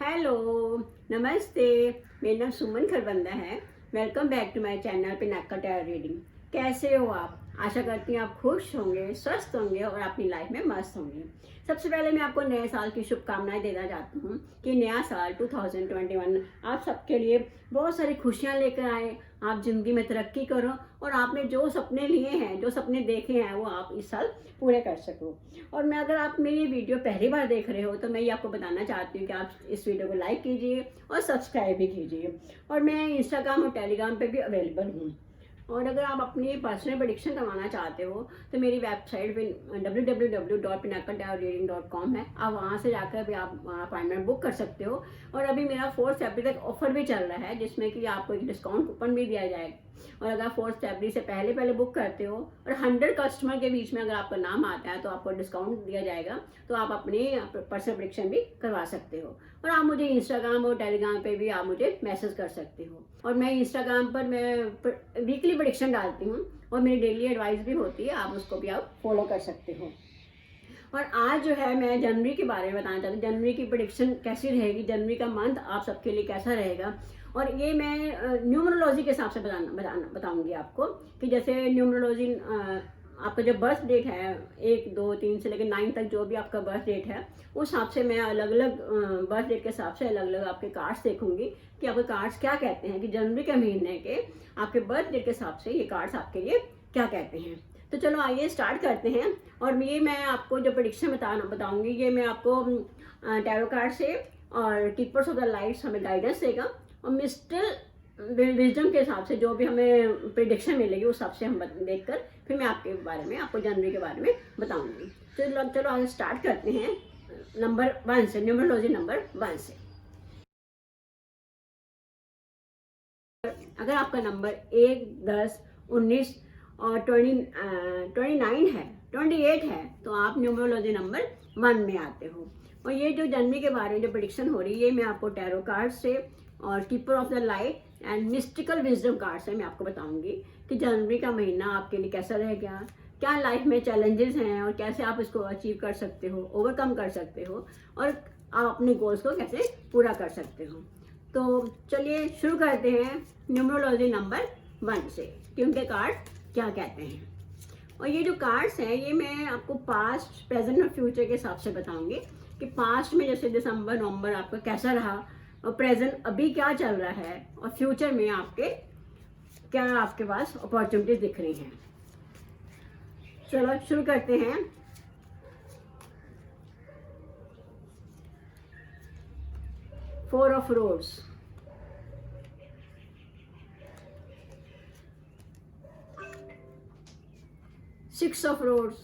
Hello, नमस्ते। मेरा नाम सुमन खरबंदा है। Welcome back to my channel Pinaka tarot reading. कैसे हो आप? आशा करती हूँ आप खुश होंगे, स्वस्थ होंगे और अपनी लाइफ में मस्त होंगे। सबसे पहले मैं आपको नए साल की शुभकामनाएं देना चाहती हूँ कि नया साल 2021 आप सबके लिए बहुत सारी खुशियाँ लेकर आए। आप ज़िंदगी में तरक्की करो और आपने जो सपने लिए हैं, जो सपने देखे हैं, वो आप इस साल पूरे कर सको। और मैं अगर आप मेरी वीडियो पहली बार देख रहे हो तो मैं ये आपको बताना चाहती हूँ कि आप इस वीडियो को लाइक कीजिए और सब्सक्राइब भी कीजिए। और मैं इंस्टाग्राम और टेलीग्राम पे भी अवेलेबल हूँ। और अगर आप अपनी पर्सनल प्रेडिक्शन करवाना चाहते हो तो मेरी वेबसाइट पे www.pinacletarotreading.com है। आप वहाँ से जाकर भी आप अपॉइंटमेंट बुक कर सकते हो। और अभी मेरा 4 फरवरी तक ऑफर भी चल रहा है जिसमें कि आपको एक डिस्काउंट कूपन भी दिया जाएगा। और अगर 4 फरवरी से पहले बुक करते हो और 100 कस्टमर के बीच में अगर आपका नाम आता है तो आपको डिस्काउंट दिया जाएगा। तो आप अपनी पर्सनल प्रेडिक्शन भी करवा सकते हो। और आप मुझे इंस्टाग्राम और टेलीग्राम पे भी आप मुझे मैसेज कर सकते हो। और मैं इंस्टाग्राम पर मैं वीकली प्रेडिक्शन डालती हूँ और मेरी डेली एडवाइस भी होती है, आप उसको भी आप फॉलो कर सकते हो। और आज जो है मैं जनवरी के बारे में बताना चाहती हूँ। जनवरी की प्रेडिक्शन कैसी रहेगी, जनवरी का मंथ आप सबके लिए कैसा रहेगा। और ये मैं न्यूमरोलॉजी के हिसाब से बताऊंगी आपको कि जैसे न्यूमरोलॉजी आपका जो बर्थ डेट है 1 2 3 से लेकर 9 तक जो भी आपका बर्थ डेट है उस हिसाब से मैं अलग अलग बर्थ डेट के हिसाब से अलग अलग आपके कार्ड्स देखूंगी कि आपके कार्ड्स क्या कहते हैं कि जनवरी के महीने के आपके बर्थ डेट के हिसाब से ये कार्ड्स आपके लिए क्या कहते हैं। तो चलो आइए स्टार्ट करते हैं। और ये मैं आपको जो प्रेडिक्शन बताऊंगी ये मैं आपको टैरो कार्ड से और कीपर्स ऑफ द लाइट्स हमें गाइडेंस देगा और मिस्टर विजडम के हिसाब से जो भी हमें प्रेडिक्शन मिलेगी उस हिसाब से हम देखकर फिर मैं आपके बारे में आपको जनवरी के बारे में बताऊंगी। तो चलो आगे स्टार्ट करते हैं नंबर 1 से, न्यूमरोलॉजी नंबर 1 से। अगर आपका नंबर 1 10 19 और 29 है, 28 है तो आप न्यूमरोलॉजी नंबर 1 में आते हो। और ये जो जनवरी के बारे में जो प्रेडिक्शन हो रही है ये मैं आपको टैरो कार्ड से और keeper of the light and mystical wisdom card से मैं आपको बताऊंगी कि जनवरी का महीना आपके लिए कैसा रहेगा, क्या लाइफ में चैलेंजेस हैं और कैसे आप इसको अचीव कर सकते हो, ओवरकम कर सकते हो और आप अपने गोल्स को कैसे पूरा कर सकते हो। तो चलिए शुरू करते हैं न्यूमरोलॉजी नंबर 1 से कि उनके कार्ड क्या कहते हैं। और ये जो कार्ड्स हैं ये मैं आपको पास्ट, प्रेजेंट और फ्यूचर के हिसाब से बताऊंगी कि पास्ट में जैसे दिसंबर नवंबर आपका कैसा रहा और प्रेजेंट अभी क्या चल रहा है और फ्यूचर में आपके क्या आपके पास अपॉर्चुनिटीज दिख रही हैं। चलो शुरू करते हैं। Four of rods, six of rods,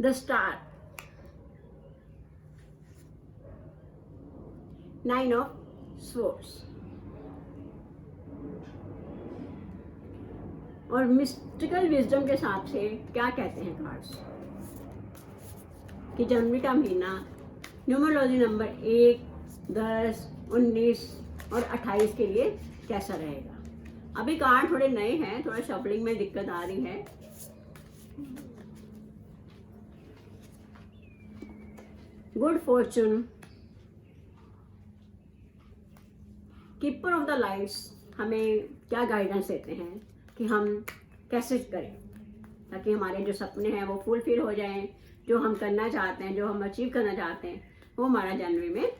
the star, 9 of swords. और मिस्टिकल विजडम के हिसाब से क्या कहते हैं कार्ड्स कि जनवरी का महीना न्यूमरोलॉजी नंबर 1 10 19 और 28 के लिए कैसा रहेगा। अभी कार्ड थोड़े नए हैं, थोड़ा शफलिंग में दिक्कत आ रही है। Good Fortune, keeper of the lights हमें क्या गाइडेंस देते हैं कि हम कैसे करें ताकि हमारे जो सपने हैं वो फुलफिल हो जाएं, जो हम करना चाहते हैं, जो हम अचीव करना चाहते हैं वो हमारा जनवरी में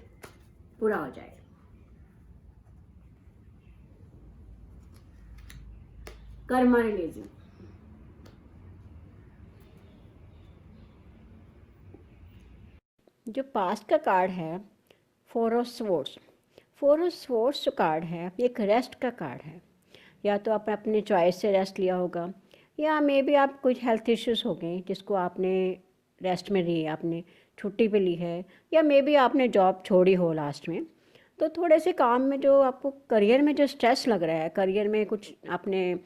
पूरा हो जाए। कर्मा रिलीजन, जो पास्ट का कार्ड है 4 ऑफ स्वॉर्ड्स। 4 ऑफ स्वॉर्ड्स जो कार्ड है ये एक रेस्ट का कार्ड है। या तो आपने अपने चॉइस से रेस्ट लिया होगा या मे बी आप कुछ हेल्थ इश्यूज हो गए जिसको आपने रेस्ट में ली, आपने छुट्टी पे ली है या मे बी आपने जॉब छोड़ी हो लास्ट में। तो थोड़े से काम में जो आपको करियर में जो स्ट्रेस लग रहा है, करियर में कुछ आपने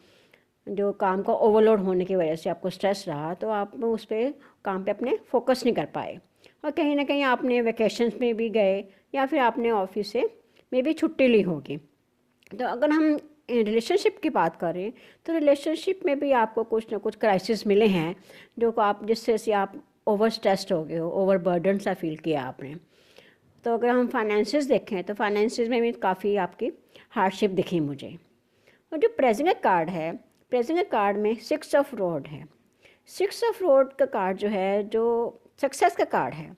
जो काम का ओवरलोड होने की वजह से आपको स्ट्रेस रहा तो आप उस पर काम पे अपने फोकस नहीं कर पाए और कहीं ना कहीं आपने वेकेशंस में भी गए या फिर आपने ऑफिस से मे बी छुट्टी ली होगी। तो अगर हम रिलेशनशिप की बात करें तो रिलेशनशिप में भी आपको कुछ ना कुछ क्राइसिस मिले हैं जो आप जिससे से आप ओवर स्ट्रेस्ड हो गए हो, ओवर बर्डन सा फील किया आपने। तो अगर हम फाइनेंसेस देखें तो फाइनेंसेस में भी काफ़ी आपकी हार्डशिप दिखी मुझे। और जो प्रेजेंट कार्ड है, प्रेजेंट कार्ड में 6 ऑफ रोड है। 6 ऑफ रोड का कार्ड जो है, जो सक्सेस का कार्ड है,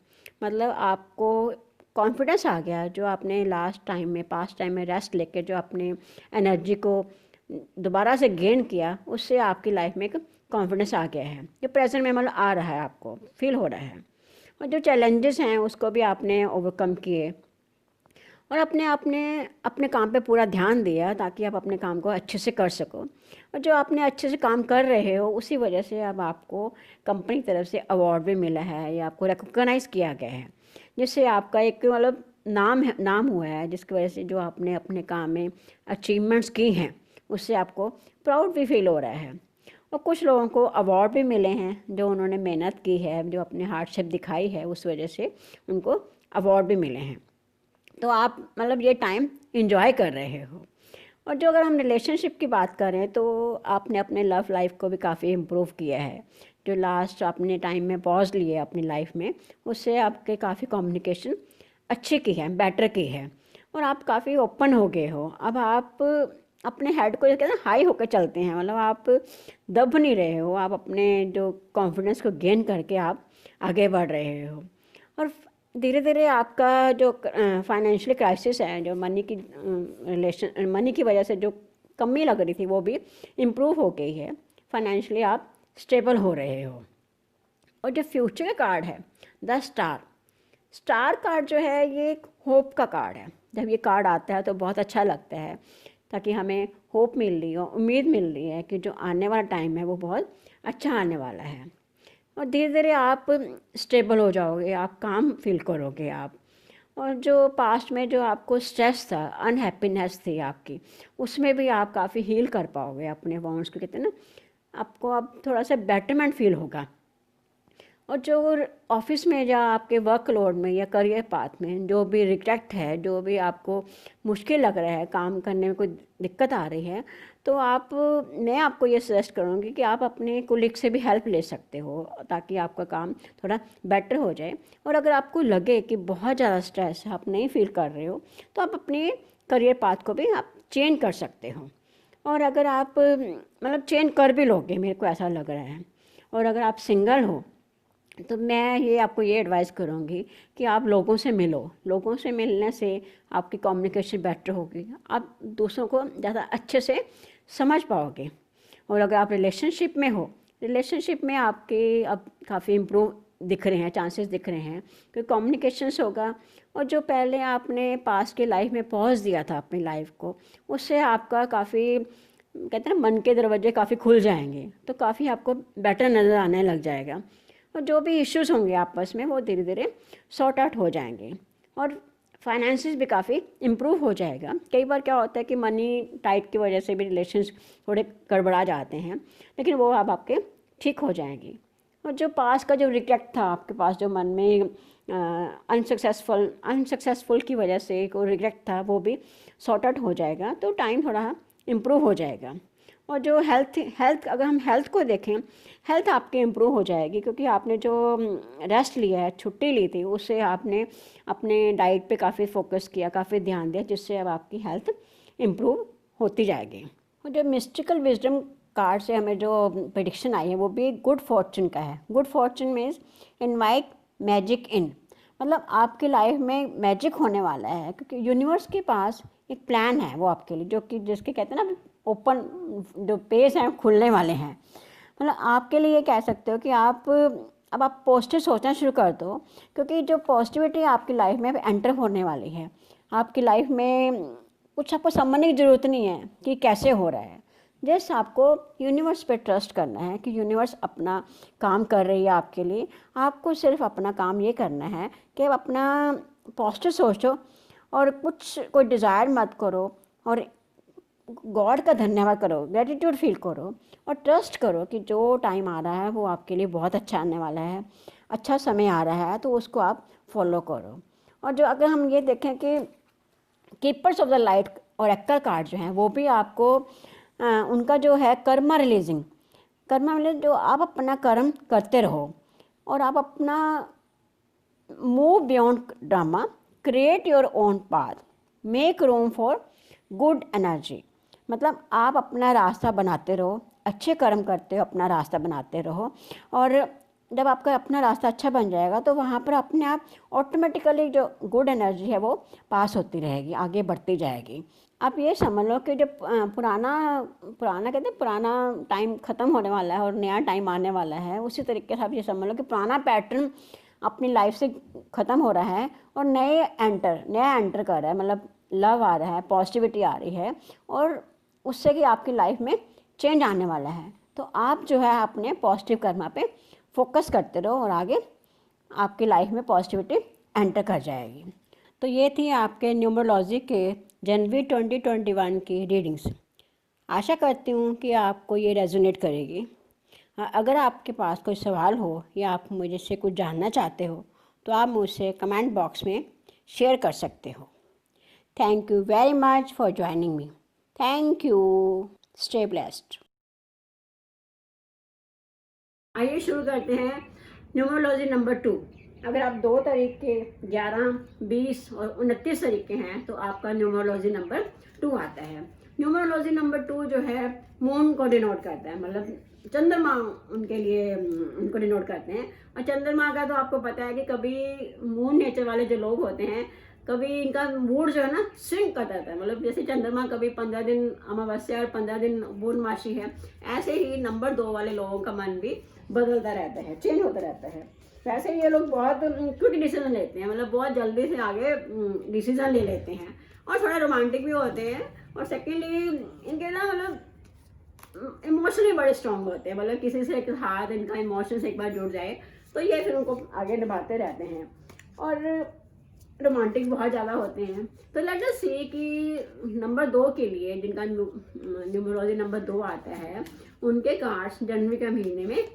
मतलब आपको कॉन्फिडेंस आ गया, जो आपने लास्ट टाइम में, पास्ट टाइम में रेस्ट लेके जो अपने एनर्जी को दोबारा से गेन किया, उससे आपकी लाइफ में एक कॉन्फिडेंस आ गया है। ये प्रेजेंट में मतलब आ रहा है, आपको फील हो रहा है। और जो चैलेंजेस हैं उसको भी आपने ओवरकम किए और अपने अपने अपने काम पे पूरा ध्यान दिया ताकि आप अपने काम को अच्छे से कर सको। और जो आपने अच्छे से काम कर रहे हो उसी वजह से अब आपको कंपनी की तरफ से अवार्ड भी मिला है या आपको रिकॉग्नाइज़ किया गया है, जिससे आपका एक मतलब नाम हुआ है, जिसकी वजह से जो आपने अपने काम में अचीवमेंट्स की हैं उससे आपको प्राउड भी फील हो रहा है। और कुछ लोगों को अवार्ड भी मिले हैं, जो उन्होंने मेहनत की है, जो अपने हार्डशिप दिखाई है, उस वजह से उनको अवार्ड भी मिले हैं। तो आप मतलब ये टाइम इंजॉय कर रहे हो। और जो अगर हम रिलेशनशिप की बात करें तो आपने अपने लव लाइफ को भी काफ़ी इम्प्रूव किया है। जो लास्ट आपने टाइम में पॉज लिए अपनी लाइफ में, उससे आपके काफ़ी कम्युनिकेशन अच्छी की है, बेटर की है और आप काफ़ी ओपन हो गए हो। अब आप अपने हेड को कहते हैं ना, हाई होकर चलते हैं, मतलब आप दब नहीं रहे हो, आप अपने जो कॉन्फिडेंस को गेन करके आप आगे बढ़ रहे हो। और धीरे धीरे आपका जो फाइनेंशियल क्राइसिस है, जो मनी की वजह से जो कमी लग रही थी, वो भी इम्प्रूव हो गई है। फाइनेंशियली आप स्टेबल हो रहे हो। और जो फ्यूचर का कार्ड है, द स्टार, स्टार कार्ड जो है ये एक होप का कार्ड है। जब ये कार्ड आता है तो बहुत अच्छा लगता है, ताकि हमें होप मिल रही हो, उम्मीद मिल रही है कि जो आने वाला टाइम है वो बहुत अच्छा आने वाला है। और धीरे धीरे आप स्टेबल हो जाओगे, आप काम फील करोगे आप। और जो पास्ट में जो आपको स्ट्रेस था, अनहैप्पीनेस थी आपकी, उसमें भी आप काफ़ी हील कर पाओगे अपने वॉन्ट्स को, कहते हैं ना, आपको अब थोड़ा सा बेटरमेंट फील होगा। और जो ऑफिस में या आपके वर्कलोड में या करियर पाथ में जो भी रिग्रेट है, जो भी आपको मुश्किल लग रहा है, काम करने में कोई दिक्कत आ रही है, तो मैं आपको ये सजेस्ट करूँगी कि आप अपने कोलिग से भी हेल्प ले सकते हो ताकि आपका काम थोड़ा बेटर हो जाए। और अगर आपको लगे कि बहुत ज़्यादा स्ट्रेस आप नहीं फील कर रहे हो, तो आप अपने करियर पाथ को भी आप चेंज कर सकते हो। और अगर आप मतलब चेंज कर भी लोगे, मेरे को ऐसा लग रहा है। और अगर आप सिंगल हो तो मैं ये आपको ये एडवाइस करूँगी कि आप लोगों से मिलो। लोगों से मिलने से आपकी कम्युनिकेशन बेटर होगी, आप दूसरों को ज़्यादा अच्छे से समझ पाओगे। और अगर आप रिलेशनशिप में हो, रिलेशनशिप में आपके अब काफ़ी इम्प्रूव दिख रहे हैं, चांसेस दिख रहे हैं, क्योंकि कम्युनिकेशंस होगा। और जो पहले आपने पास के लाइफ में पॉज दिया था अपनी लाइफ को, उससे आपका काफ़ी, कहते हैं ना, मन के दरवाजे काफ़ी खुल जाएंगे, तो काफ़ी आपको बेटर नज़र आने लग जाएगा। और जो भी इश्यूज होंगे आपस में वो धीरे धीरे सॉर्ट आउट हो जाएंगे और फाइनेंसिस भी काफ़ी इम्प्रूव हो जाएगा। कई बार क्या होता है कि मनी टाइट की वजह से भी रिलेशंस थोड़े गड़बड़ा जाते हैं, लेकिन वो अब आपके ठीक हो जाएंगी। और जो पास का जो रिग्रेट था आपके पास, जो मन में अनसक्सेसफुल की वजह से एक रिग्रेट था, वो भी सॉर्ट आउट हो जाएगा, तो टाइम थोड़ा इम्प्रूव हो जाएगा। और जो हेल्थ अगर हम हेल्थ को देखें, हेल्थ आपकी इम्प्रूव हो जाएगी, क्योंकि आपने जो रेस्ट लिया है, छुट्टी ली थी, उससे आपने अपने डाइट पे काफ़ी फोकस किया, काफ़ी ध्यान दिया, जिससे अब आपकी हेल्थ इम्प्रूव होती जाएगी। और जो मिस्टिकल विजडम कार्ड से हमें जो प्रेडिक्शन आई है वो भी गुड फॉर्चून का है। Good Fortune means invite magic इन, मतलब आपकी लाइफ में मैजिक होने वाला है, क्योंकि यूनिवर्स के पास एक प्लान है वो आपके लिए, जो कि जिसके कहते हैं ना ओपन जो पेज हैं खुलने वाले हैं। मतलब आपके लिए ये कह सकते हो कि अब आप पॉजिटिव सोचना शुरू कर दो, क्योंकि जो पॉजिटिविटी आपकी लाइफ में एंटर होने वाली है। आपकी लाइफ में कुछ आपको समझने की ज़रूरत नहीं है कि कैसे हो रहा है, जस्ट आपको यूनिवर्स पे ट्रस्ट करना है कि यूनिवर्स अपना काम कर रही है आपके लिए। आपको सिर्फ अपना काम ये करना है कि आप अपना पॉजिटिव सोचो और कोई डिज़ायर मत करो, और गॉड का धन्यवाद करो, ग्रेटिट्यूड फील करो और ट्रस्ट करो कि जो टाइम आ रहा है वो आपके लिए बहुत अच्छा आने वाला है, अच्छा समय आ रहा है, तो उसको आप फॉलो करो। और जो अगर हम ये देखें कि कीपर्स ऑफ द लाइट और एक्टर कार्ड जो हैं, वो भी आपको उनका जो है कर्मा रिलीजिंग, कर्मा मतलब जो आप अपना कर्म करते रहो, और आप अपना move beyond drama, create your own path, make room for good energy. मतलब आप अपना रास्ता बनाते रहो, अच्छे कर्म करते हो, अपना रास्ता बनाते रहो, और जब आपका अपना रास्ता अच्छा बन जाएगा तो वहाँ पर अपने आप ऑटोमेटिकली जो गुड एनर्जी है वो पास होती रहेगी, आगे बढ़ती जाएगी। आप ये समझ लो कि जब पुराना पुराना कहते हैं पुराना टाइम ख़त्म होने वाला है और नया टाइम आने वाला है, उसी तरीके से आप ये समझ लो कि पुराना पैटर्न अपनी लाइफ से ख़त्म हो रहा है और नया एंटर कर रहा है। मतलब लव आ रहा है, पॉजिटिविटी आ रही है, और उससे कि आपकी लाइफ में चेंज आने वाला है। तो आप जो है अपने पॉजिटिव कर्मा पे फोकस करते रहो और आगे आपकी लाइफ में पॉजिटिविटी एंटर कर जाएगी। तो ये थी आपके न्यूमरोलॉजी के जनवरी 2021 की रीडिंग्स। आशा करती हूँ कि आपको ये रेजोनेट करेगी। अगर आपके पास कोई सवाल हो या आप मुझसे कुछ जानना चाहते हो तो आप मुझसे कमेंट बॉक्स में शेयर कर सकते हो। Thank you very much for joining me. Thank you. Stay blessed. आइए शुरू करते हैं न्यूमरोलॉजी नंबर 2। अगर आप 2 तारीख के 11, 20 और 29 तारीख के हैं तो आपका न्यूमरोलॉजी नंबर 2 आता है। न्यूमरोलॉजी नंबर 2 जो है मून को डिनोट करता है, मतलब चंद्रमा उनके लिए उनको डिनोट करते हैं। और चंद्रमा का तो आपको पता है कि कभी मून नेचर वाले जो लोग होते हैं, कभी इनका मूड जो है ना स्विंग करता रहता है। मतलब जैसे चंद्रमा कभी 15 दिन अमावस्या और 15 दिन पूर्णमासी है, ऐसे ही नंबर 2 वाले लोगों का मन भी बदलता रहता है, चेंज होता रहता है। वैसे ये लोग बहुत क्विक डिसीजन लेते हैं, मतलब बहुत जल्दी से आगे डिसीजन ले लेते हैं, और थोड़ा रोमांटिक भी होते हैं। और सेकेंडली इनके ना मतलब इमोशनली बड़े स्ट्रांग होते हैं। मतलब किसी से एक हाथ इनका इमोशन से एक बार जुड़ जाए तो ये फिर उनको आगे निभाते रहते हैं, और रोमांटिक बहुत ज़्यादा होते हैं। तो लेट अस सी कि नंबर 2 के लिए जिनका न्यूमरोलॉजी नंबर 2 आता है, उनके कार्ड्स जनवरी के महीने में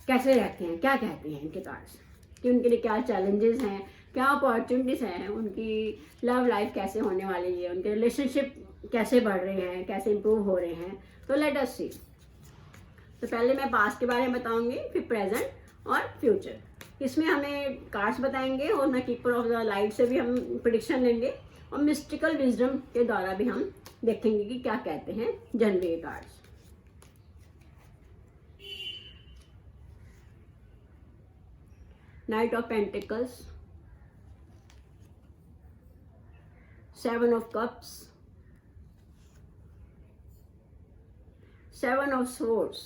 कैसे रहते हैं, क्या कहते हैं इनके कार्ड्स, कि उनके लिए क्या चैलेंजेस हैं, क्या अपॉर्चुनिटीज़ हैं, उनकी लव लाइफ कैसे होने वाली है, उनके रिलेशनशिप कैसे बढ़ रहे हैं, कैसे इम्प्रूव हो रहे हैं। तो लेट अस सी। तो पहले मैं पास्ट के बारे में बताऊंगी, फिर प्रेजेंट और फ्यूचर। इसमें हमें कार्ड्स बताएंगे, और मैं कीपर ऑफ द लाइट से भी हम प्रिडिक्शन लेंगे, और मिस्टिकल विजडम के द्वारा भी हम देखेंगे कि क्या कहते हैं जनवरी के cards. Knight of Pentacles, 7 of Cups, 7 of Swords,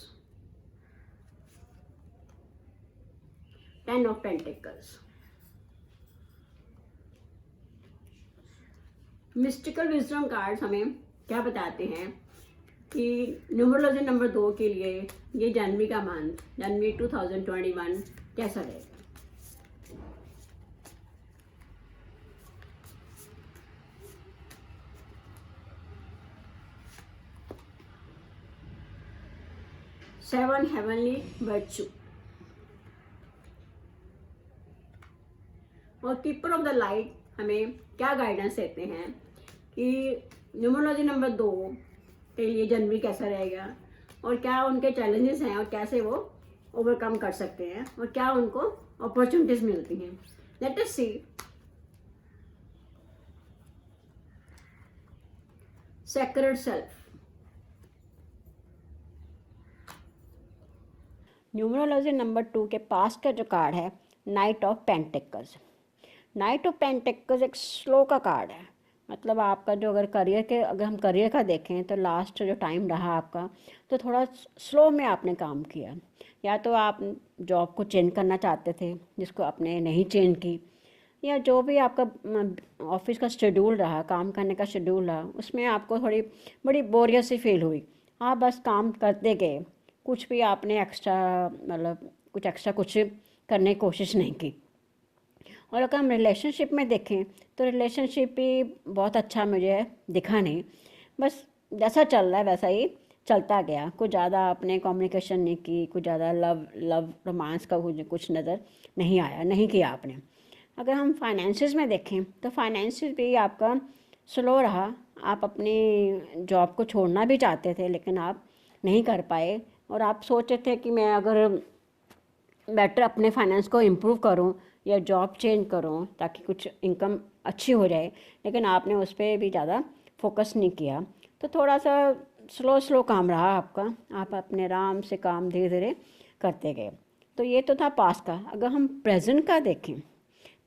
10 of Pentacles। Mystical wisdom cards हमें क्या बताते हैं कि न्यूमरोलॉजी नंबर 2 के लिए ये जनवरी का मंथ, जनवरी 2021 कैसा रहेगा। सेवन हेवनली वर्च्यू, और कीपर ऑफ द लाइट हमें क्या गाइडेंस देते हैं कि न्यूमरोलॉजी नंबर 2 के लिए जनवरी कैसा रहेगा, और क्या उनके चैलेंजेस हैं और कैसे वो ओवरकम कर सकते हैं, और क्या उनको अपॉर्चुनिटीज मिलती हैं। Let us see. Sacred self. Numerology number 2 के पास का जो कार्ड है, knight of pentacles. Knight of pentacles एक स्लो का कार्ड है। मतलब आपका जो अगर हम करियर का देखें तो लास्ट जो टाइम रहा आपका, तो थोड़ा स्लो में आपने काम किया, या तो आप जॉब को चेंज करना चाहते थे जिसको आपने नहीं चेंज की, या जो भी आपका ऑफिस का शेड्यूल रहा, काम करने का शेड्यूल रहा, उसमें आपको थोड़ी बड़ी बोरियत सी फील हुई। आप बस काम करते गए, कुछ भी आपने एक्स्ट्रा मतलब कुछ करने की कोशिश नहीं की। और अगर हम रिलेशनशिप में देखें तो रिलेशनशिप भी बहुत अच्छा मुझे दिखा नहीं, बस जैसा चल रहा है वैसा ही चलता गया। कुछ ज़्यादा आपने कम्युनिकेशन नहीं की, कुछ ज़्यादा लव रोमांस का कुछ नज़र नहीं आया, नहीं किया आपने। अगर हम फाइनेंसिस में देखें तो फाइनेंसिस भी आपका स्लो रहा। आप अपनी जॉब को छोड़ना भी चाहते थे लेकिन आप नहीं कर पाए, और आप सोचे थे कि मैं अगर बेटर अपने फाइनेंस को इम्प्रूव करूं या जॉब चेंज करूं ताकि कुछ इनकम अच्छी हो जाए, लेकिन आपने उस पर भी ज़्यादा फोकस नहीं किया। तो थोड़ा सा स्लो स्लो काम रहा आपका, आप अपने आराम से काम धीरे धीरे करते गए। तो ये तो था पास्ट का। अगर हम प्रेजेंट का देखें,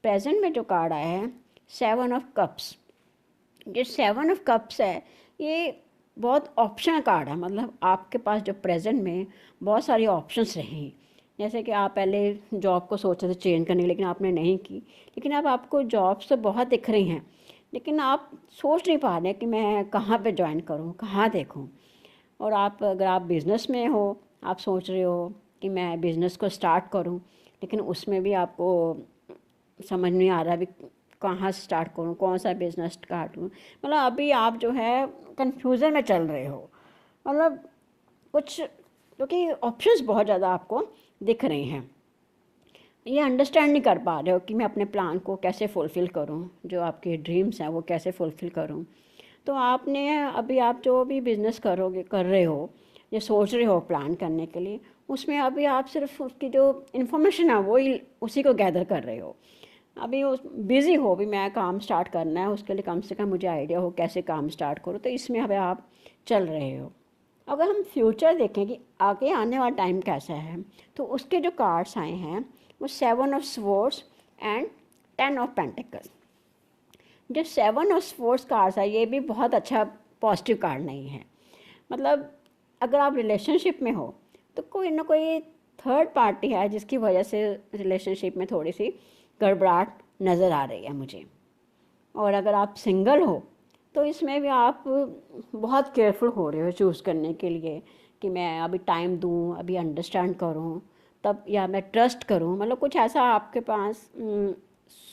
प्रेजेंट में जो कार्ड आया है 7 ऑफ कप्स। जो 7 ऑफ कप्स है ये बहुत ऑप्शन कार्ड है, मतलब आपके पास जो प्रेजेंट में बहुत सारी ऑप्शंस रही। जैसे कि आप पहले जॉब को सोचे थे चेंज करने की, लेकिन आपने नहीं की, लेकिन अब आपको जॉब्स तो बहुत दिख रही हैं, लेकिन आप सोच नहीं पा रहे कि मैं कहाँ पे ज्वाइन करूँ, कहाँ देखूँ। और आप अगर आप बिज़नेस में हो, आप सोच रहे हो कि मैं बिज़नेस को स्टार्ट करूँ, लेकिन उसमें भी आपको समझ नहीं आ रहा भी कहाँ से स्टार्ट करूँ, कौन सा बिज़नेस स्टार्ट करूँ। मतलब अभी आप जो है कन्फ्यूज़न में चल रहे हो, मतलब कुछ, क्योंकि ऑप्शंस बहुत ज़्यादा आपको दिख रहे हैं। ये अंडरस्टैंड नहीं कर पा रहे हो कि मैं अपने प्लान को कैसे फुलफ़िल करूँ, जो आपके ड्रीम्स हैं वो कैसे फुलफ़िल करूँ। तो आपने अभी आप जो भी बिज़नेस करोगे, कर रहे हो, या सोच रहे हो प्लान करने के लिए, उसमें अभी आप सिर्फ उसकी जो इन्फॉर्मेशन है वो ही उसी को गैदर कर रहे हो। अभी उस बिज़ी हो, भी मैं काम स्टार्ट करना है, उसके लिए कम से कम मुझे आइडिया हो कैसे काम स्टार्ट करो, तो इसमें अभी आप चल रहे हो। अगर हम फ्यूचर देखें कि आगे आने वाला टाइम कैसा है, तो उसके जो कार्ड्स आए हैं वो 7 of swords and 10 of pentacles. जो 7 ऑफ स्वॉर्ड्स कार्ड्स है ये भी बहुत अच्छा पॉजिटिव कार्ड नहीं है। मतलब अगर आप रिलेशनशिप में हो तो कोई ना कोई थर्ड पार्टी है जिसकी वजह से रिलेशनशिप में थोड़ी सी गड़बड़ाहट नज़र आ रही है मुझे। और अगर आप सिंगल हो तो इसमें भी आप बहुत केयरफुल हो रहे हो चूज़ करने के लिए कि मैं अभी टाइम दूँ, अभी अंडरस्टैंड करूँ तब, या मैं ट्रस्ट करूँ। मतलब कुछ ऐसा आपके पास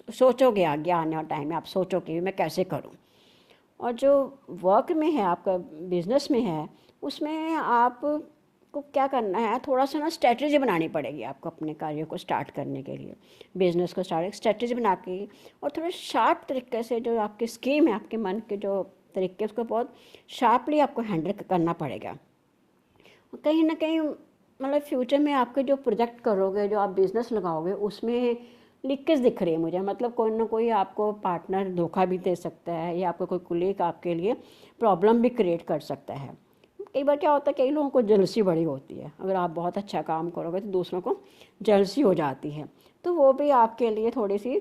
सोचोगे, आगे आने वाला टाइम में आप सोचोगे मैं कैसे करूँ। और जो वर्क में है, आपका बिजनेस में है, उसमें आप को क्या करना है, थोड़ा सा ना स्ट्रेटजी बनानी पड़ेगी आपको अपने कार्य को स्टार्ट करने के लिए। बिजनेस को स्ट्रेटजी बना के और थोड़े शार्प तरीके से जो आपकी स्कीम है, आपके मन के जो तरीके, उसको बहुत शार्पली आपको हैंडल करना पड़ेगा। कहीं ना कहीं मतलब फ्यूचर में आपके जो प्रोजेक्ट करोगे, जो आप बिज़नेस लगाओगे, उसमें लीकेज दिख रही है मुझे। मतलब कोई ना कोई आपको पार्टनर धोखा भी दे सकता है, या आपको कोई कुलीग आपके लिए प्रॉब्लम भी क्रिएट कर सकता है। कई बार क्या होता है, कई लोगों को जेलसी बड़ी होती है, अगर आप बहुत अच्छा काम करोगे तो दूसरों को जेलसी हो जाती है, तो वो भी आपके लिए थोड़ी सी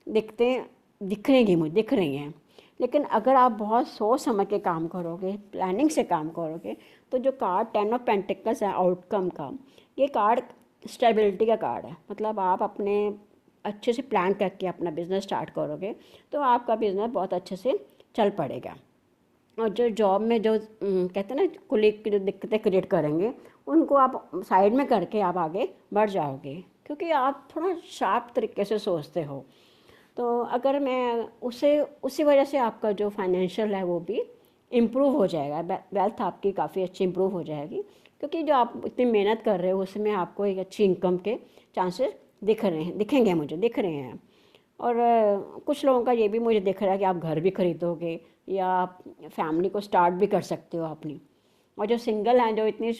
दिख रही हैं। लेकिन अगर आप बहुत सोच समझ के काम करोगे, प्लानिंग से काम करोगे, तो जो कार्ड 10 ऑफ पेंटिकल्स है आउटकम का, ये कार्ड स्टेबिलिटी का कार्ड है। मतलब आप अपने अच्छे से प्लान करके अपना बिज़नेस स्टार्ट करोगे तो आपका बिज़नेस बहुत अच्छे से चल पड़ेगा। और जो जॉब में जो कहते हैं ना कुलीग की जो दिक्कतें क्रिएट करेंगे, उनको आप साइड में करके आप आगे बढ़ जाओगे, क्योंकि आप थोड़ा शार्प तरीके से सोचते हो। तो अगर मैं उसी वजह से आपका जो फाइनेंशियल है वो भी इम्प्रूव हो जाएगा, वेल्थ आपकी काफ़ी अच्छी इम्प्रूव हो जाएगी, क्योंकि जो आप इतनी मेहनत कर रहे हो उसमें आपको एक अच्छी इनकम के चांसेस दिखेंगे, मुझे दिख रहे हैं। और कुछ लोगों का ये भी मुझे दिख रहा है कि आप घर भी खरीदोगे, या आप फैमिली को स्टार्ट भी कर सकते हो अपनी। और जो सिंगल हैं, जो इतनी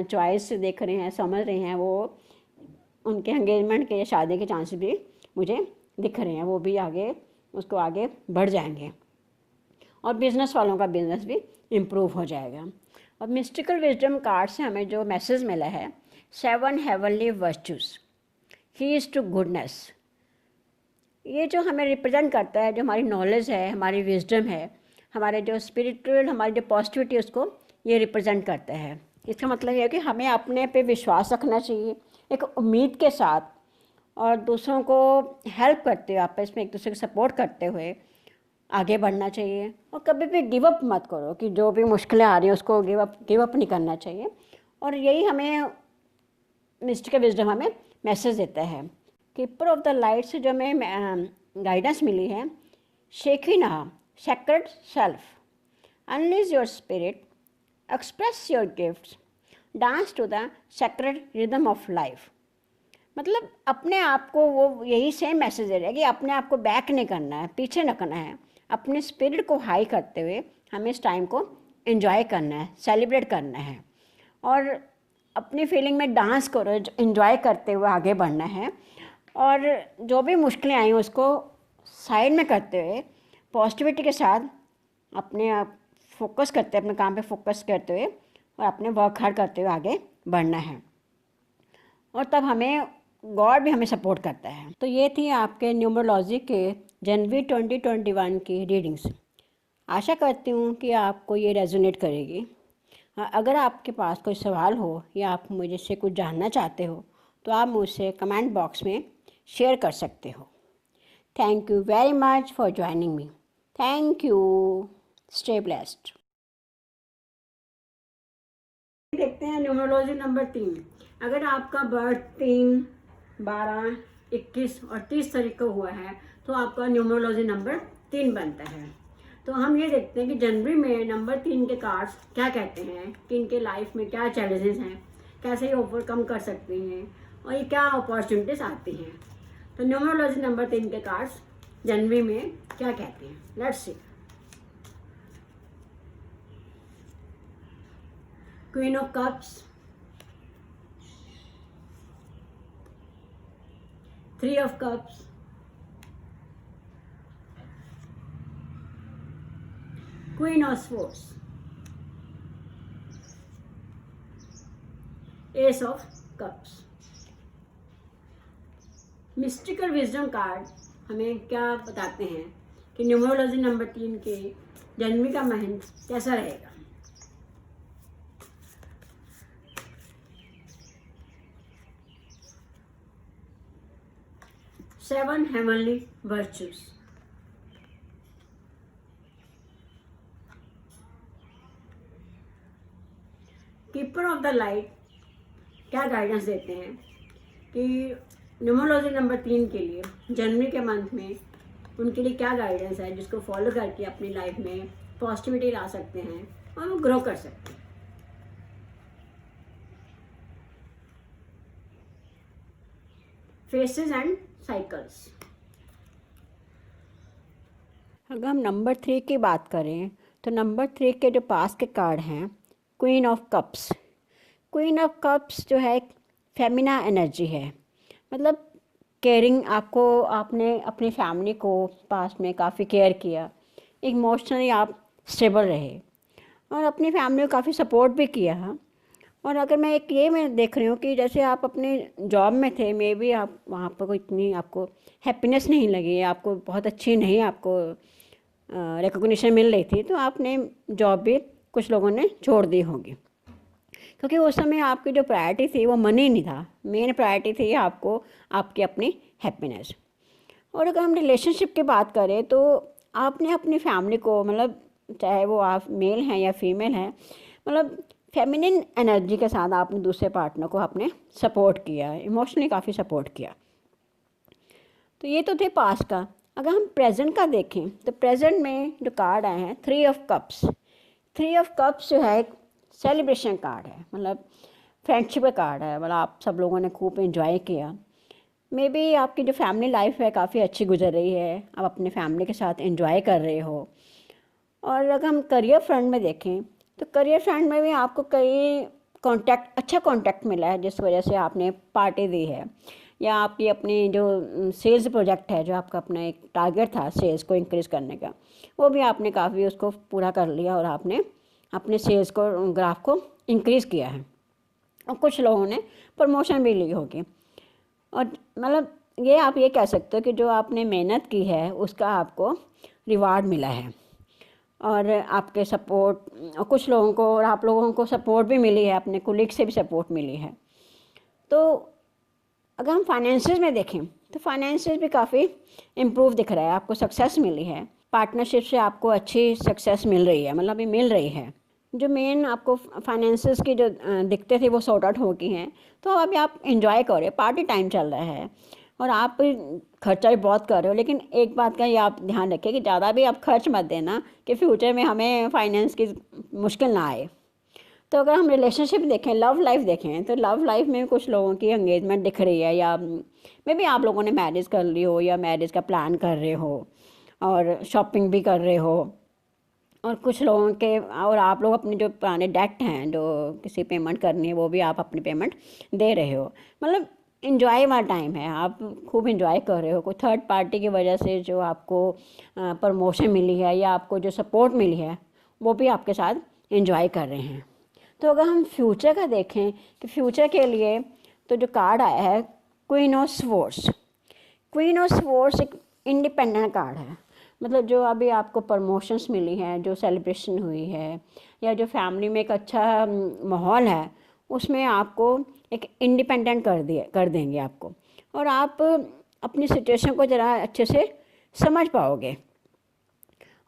चॉइस देख रहे हैं, समझ रहे हैं, वो उनके एंगेजमेंट के या शादी के चांसेस भी मुझे दिख रहे हैं, वो भी आगे बढ़ जाएंगे। और बिज़नेस वालों का बिज़नेस भी इम्प्रूव हो जाएगा। और मिस्टिकल विजडम कार्ड से हमें जो मैसेज मिला है, 7 heavenly virtues, he is to goodness. ये जो हमें रिप्रेजेंट करता है, जो हमारी नॉलेज है, हमारी विजडम है, हमारे जो स्पिरिचुअल, हमारी जो पॉजिटिविटी, उसको ये रिप्रेजेंट करता है। इसका मतलब ये है कि हमें अपने पे विश्वास रखना चाहिए एक उम्मीद के साथ, और दूसरों को हेल्प करते हुए, आपस में एक दूसरे को सपोर्ट करते हुए आगे बढ़ना चाहिए। और कभी भी गिव अप मत करो, कि जो भी मुश्किलें आ रही हैं उसको गिव अप नहीं करना चाहिए। और यही हमें मिस्टिकल विजडम हमें मैसेज देता है। कीपर ऑफ द लाइट से जो हमें गाइडेंस मिली है, Shekinah sacred self, unleash your spirit, express your gifts, dance to the sacred rhythm of life. मतलब अपने आप को, वो यही सेम मैसेज दे रहा है कि अपने आप को बैक नहीं करना है, पीछे न करना है, अपने स्पिरिट को हाई करते हुए हमें इस टाइम को एंजॉय करना है, सेलिब्रेट करना है। और अपनी फीलिंग में डांस करो, एंजॉय करते हुए आगे बढ़ना है। और जो भी मुश्किलें आई उसको साइड में करते हुए पॉजिटिविटी के साथ अपने आप फोकस करते अपने काम पे फोकस करते हुए और अपने वर्क हार्ड करते हुए आगे बढ़ना है। और तब हमें गॉड भी हमें सपोर्ट करता है। तो ये थी आपके न्यूमरोलॉजी के जनवरी 2021 की रीडिंग्स। आशा करती हूँ कि आपको ये रेजोनेट करेगी। अगर आपके पास कोई सवाल हो या आप मुझसे कुछ जानना चाहते हो तो आप मुझसे कमेंट बॉक्स में शेयर कर सकते हो। Thank you very much for joining me. Thank you. Stay blessed. देखते हैं न्यूमरोलॉजी नंबर 3। अगर आपका बर्थ 3, 12, 21 और 30 तारीख को हुआ है तो आपका न्यूमरोलॉजी नंबर 3 बनता है। तो हम ये देखते हैं कि जनवरी में नंबर 3 के कार्ड्स क्या कहते हैं, कि इनके लाइफ में क्या चैलेंजेस हैं, कैसे ये ओवरकम कर सकते हैं और ये क्या अपॉर्चुनिटीज आती हैं। तो न्यूमरोलॉजी नंबर 3 के कार्ड्स जनवरी में क्या कहते हैं, let's see. Queen of cups, 3 of cups, queen of swords, S of cups. Mystical wisdom card हमें क्या बताते हैं कि न्यूमरोलॉजी नंबर 3 के जनवरी का महीना कैसा रहेगा। Seven heavenly virtues, keeper of the light क्या गाइडेंस देते हैं कि न्यूमरोलॉजी नंबर 3 के लिए जनवरी के मंथ में उनके लिए क्या गाइडेंस है जिसको फॉलो करके अपनी लाइफ में पॉजिटिविटी ला सकते हैं और वो ग्रो कर सकते हैं। Faces and cycles. अगर हम नंबर 3 की बात करें तो नंबर 3 के जो पास के कार्ड हैं, queen of cups. Queen of cups जो है एक फेमिना एनर्जी है, मतलब केयरिंग। आपने अपनी फैमिली को पास्ट में काफ़ी केयर किया, इमोशनली आप स्टेबल रहे और अपनी फैमिली को काफ़ी सपोर्ट भी किया। और अगर मैं देख रही हूँ कि जैसे आप अपने जॉब में थे, मे बी आप वहाँ पर कोई इतनी आपको हैप्पीनेस नहीं लगी, आपको बहुत अच्छी नहीं आपको रिकॉग्निशन मिल रही थी, तो आपने जॉब भी कुछ लोगों ने छोड़ दी होगी, क्योंकि उस समय आपकी जो प्रायोरिटी थी वो मनी नहीं था, मेन प्रायोरिटी थी आपको आपकी अपनी हैप्पीनेस। और अगर हम रिलेशनशिप की बात करें तो आपने अपनी फैमिली को, मतलब चाहे वो आप मेल हैं या फीमेल हैं, मतलब फेमिनिन एनर्जी के साथ आपने दूसरे पार्टनर को आपने सपोर्ट किया, इमोशनली काफ़ी सपोर्ट किया। तो ये तो थे पास का। अगर हम प्रेजेंट का देखें तो प्रेजेंट में जो कार्ड आए हैं, 3 ऑफ कप्स। 3 ऑफ कप्स जो है एक सेलिब्रेशन कार्ड है, मतलब फ्रेंडशिप का कार्ड है, मतलब आप सब लोगों ने खूब एंजॉय किया। मे बी आपकी जो फैमिली लाइफ है काफ़ी अच्छी गुजर रही है, आप अपने फैमिली के साथ एंजॉय कर रहे हो। और अगर हम करियर फ्रंट में देखें तो करियर फ्रंट में भी आपको कई अच्छा कॉन्टैक्ट मिला है, जिस वजह से आपने पार्टी दी है, या आपकी अपनी जो सेल्स प्रोजेक्ट है, जो आपका अपना एक टारगेट था सेल्स को इंक्रीज़ करने का, वो भी आपने काफ़ी उसको पूरा कर लिया और आपने अपने सेल्स को ग्राफ को इंक्रीज़ किया है। और कुछ लोगों ने प्रमोशन भी ली होगी। और मतलब आप ये कह सकते हो कि जो आपने मेहनत की है उसका आपको रिवार्ड मिला है, और आपके सपोर्ट और कुछ लोगों को और आप लोगों को सपोर्ट भी मिली है, अपने कोलीग से भी सपोर्ट मिली है। तो अगर हम फाइनेंसेस में देखें तो फाइनेंसेस भी काफ़ी इम्प्रूव दिख रहा है, आपको सक्सेस मिली है, पार्टनरशिप से आपको अच्छी सक्सेस मिल रही है, मतलब अभी मिल रही है। जो मेन आपको फाइनेंसेस की जो दिक्कतें थी वो सॉर्ट आउट हो गई हैं। तो अभी आप इंजॉय करें, पार्टी टाइम चल रहा है और आप खर्चा भी बहुत कर रहे हो, लेकिन एक बात का ये आप ध्यान रखें कि ज़्यादा भी आप खर्च मत देना कि फ्यूचर में हमें फाइनेंस की मुश्किल ना आए। तो अगर हम रिलेशनशिप देखें, लव लाइफ देखें, तो लव लाइफ में कुछ लोगों की एंगेजमेंट दिख रही है, या मे बी आप लोगों ने मैरिज कर ली हो या मैरिज का प्लान कर रहे हो और शॉपिंग भी कर रहे हो। और कुछ लोगों के और आप लोग अपने जो पुराने डेट हैं, जो किसी पेमेंट करनी है, वो भी आप अपनी पेमेंट दे रहे हो। मतलब इन्जॉय वाला टाइम है, आप खूब इन्जॉय कर रहे हो। कोई थर्ड पार्टी की वजह से जो आपको प्रमोशन मिली है या आपको जो सपोर्ट मिली है, वो भी आपके साथ इन्जॉय कर रहे हैं। तो अगर हम फ्यूचर का देखें कि फ्यूचर के लिए, तो जो कार्ड आया है queen of swords. Queen of swords एक इंडिपेंडेंट कार्ड है। मतलब जो अभी आपको प्रमोशंस मिली हैं, जो सेलिब्रेशन हुई है, या जो फैमिली में एक अच्छा माहौल है, उसमें आपको एक इंडिपेंडेंट कर देंगे आपको, और आप अपनी सिचुएशन को ज़रा अच्छे से समझ पाओगे।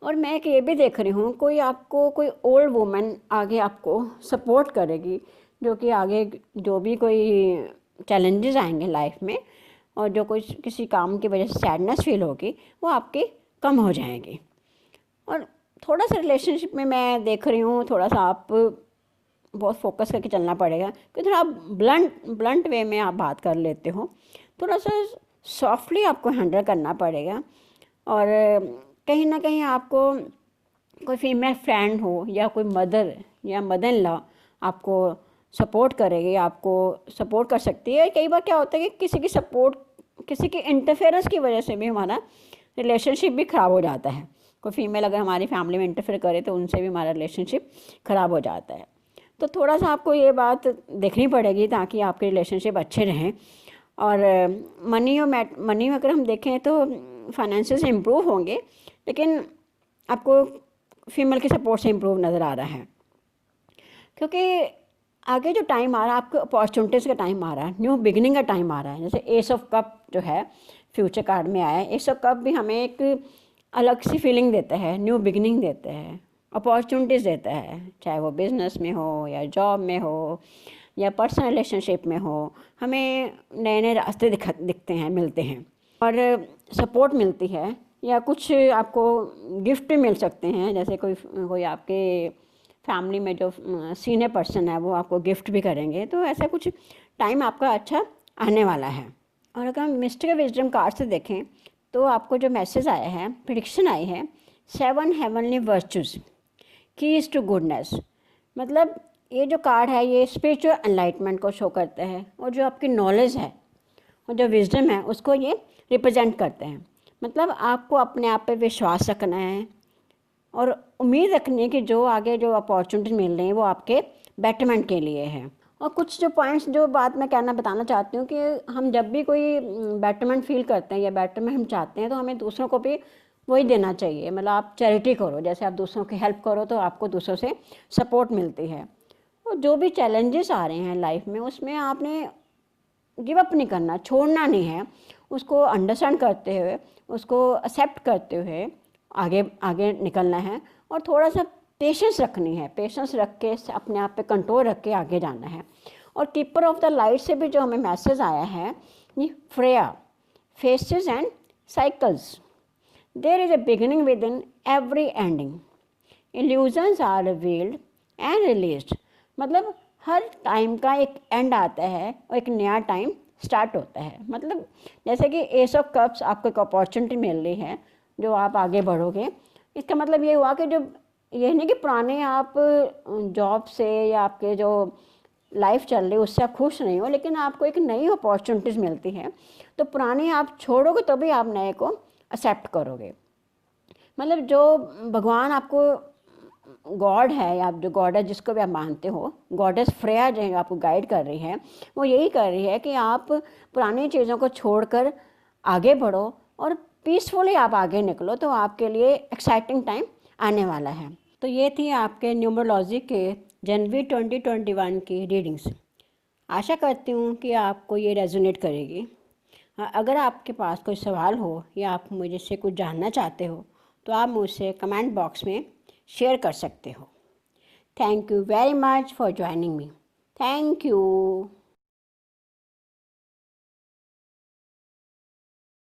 और मैं एक ये भी देख रही हूँ, कोई ओल्ड वुमन आगे आपको सपोर्ट करेगी, जो कि आगे जो भी कोई चैलेंजेस आएंगे लाइफ में, और जो कोई किसी काम की वजह से सैडनेस फील होगी, वो आपकी कम हो जाएगी। और थोड़ा सा रिलेशनशिप में मैं देख रही हूँ, थोड़ा सा आप बहुत फोकस करके चलना पड़ेगा, क्योंकि थोड़ा ब्लंट वे में आप बात कर लेते हो, थोड़ा सा सॉफ्टली आपको हैंडल करना पड़ेगा। और कहीं ना कहीं आपको कोई फीमेल फ्रेंड हो या कोई मदर या मदर इन लॉ आपको सपोर्ट करेगी, आपको सपोर्ट कर सकती है। कई बार क्या होता है कि किसी की इंटरफेरेंस की वजह से भी हमारा रिलेशनशिप भी ख़राब हो जाता है। कोई फीमेल अगर हमारी फैमिली में इंटरफेयर करे तो उनसे भी हमारा रिलेशनशिप ख़राब हो जाता है। तो थोड़ा सा आपको ये बात देखनी पड़ेगी ताकि आपके रिलेशनशिप अच्छे रहें। और मनी में अगर हम देखें तो फाइनेंशियल से इम्प्रूव होंगे, लेकिन आपको फीमेल की सपोर्ट से इम्प्रूव नज़र आ रहा है, क्योंकि आगे जो टाइम आ रहा है, आपको अपॉर्चुनिटीज़ का टाइम आ रहा है, न्यू बिगिनिंग का टाइम आ रहा है। जैसे एस ऑफ कप जो है फ्यूचर कार्ड में आया है, एस ऑफ कप भी हमें एक अलग सी फीलिंग देता है, न्यू बिगिनिंग देता है, अपॉर्चुनिटीज़ देता है, चाहे वो बिज़नेस में हो या जॉब में हो या पर्सनल रिलेशनशिप में हो। हमें नए नए रास्ते दिखते हैं, मिलते हैं, और सपोर्ट मिलती है, या कुछ आपको गिफ्ट मिल सकते हैं। जैसे कोई आपके फैमिली में जो सीनियर पर्सन है वो आपको गिफ्ट भी करेंगे। तो ऐसा कुछ टाइम आपका अच्छा आने वाला है। और अगर हम मिस्टर विजडम कार्ड से देखें तो आपको जो मैसेज आया है, प्रेडिक्शन आई है, 7 heavenly virtues keys to goodness. मतलब ये जो कार्ड है ये स्पिरिचुअल एनलाइटमेंट को शो करता है, और जो आपकी नॉलेज है और जो विजडम है उसको ये रिप्रेजेंट करते हैं। मतलब आपको अपने आप पे विश्वास रखना है और उम्मीद रखनी है कि जो आगे जो अपॉर्चुनिटी मिल रही हैं वो आपके बेटरमेंट के लिए है। और कुछ जो पॉइंट्स, जो बात मैं बताना चाहती हूँ कि हम जब भी कोई बेटरमेंट फील करते हैं या बेटरमेंट हम चाहते हैं, तो हमें दूसरों को भी वही देना चाहिए। मतलब आप चैरिटी करो, जैसे आप दूसरों की हेल्प करो तो आपको दूसरों से सपोर्ट मिलती है। और जो भी चैलेंजेस आ रहे हैं लाइफ में, उसमें आपने गिव अप नहीं करना, छोड़ना नहीं है, उसको अंडरस्टैंड करते हुए, उसको एक्सेप्ट करते हुए आगे आगे निकलना है। और थोड़ा सा पेशेंस रखनी है, पेशेंस रख के अपने आप पे कंट्रोल रख के आगे जाना है। और कीपर ऑफ द लाइट से भी जो हमें मैसेज आया है, ये Freya faces and cycles, there is a beginning within every ending, illusions are revealed and released. मतलब हर टाइम का एक एंड आता है और एक नया टाइम स्टार्ट होता है। मतलब जैसे कि एस ऑफ कप्स, आपको एक अपॉर्चुनिटी मिल रही है जो आप आगे बढ़ोगे। इसका मतलब ये हुआ कि जो ये नहीं कि पुराने आप जॉब से या आपके जो लाइफ चल रही है उससे आप खुश नहीं हो, लेकिन आपको एक नई अपॉर्चुनिटीज़ मिलती है, तो पुराने आप छोड़ोगे तभी आप नए को एक्सेप्ट करोगे। मतलब जो भगवान आपको गॉड है, या आप जो गॉड है जिसको भी आप मानते हो, गॉडेस फ्रेया जो आपको गाइड कर रही है, वो यही कर रही है कि आप पुरानी चीज़ों को छोड़कर आगे बढ़ो और पीसफुली आप आगे निकलो, तो आपके लिए एक्साइटिंग टाइम आने वाला है। तो ये थी आपके न्यूमरोलॉजी के जनवरी 2021 की रीडिंग्स। आशा करती हूँ कि आपको ये रेजोनेट करेगी। अगर आपके पास कोई सवाल हो या आप मुझसे कुछ जानना चाहते हो तो आप मुझसे कमेंट बॉक्स में शेयर कर सकते हो। Thank you very much for joining me. Thank you.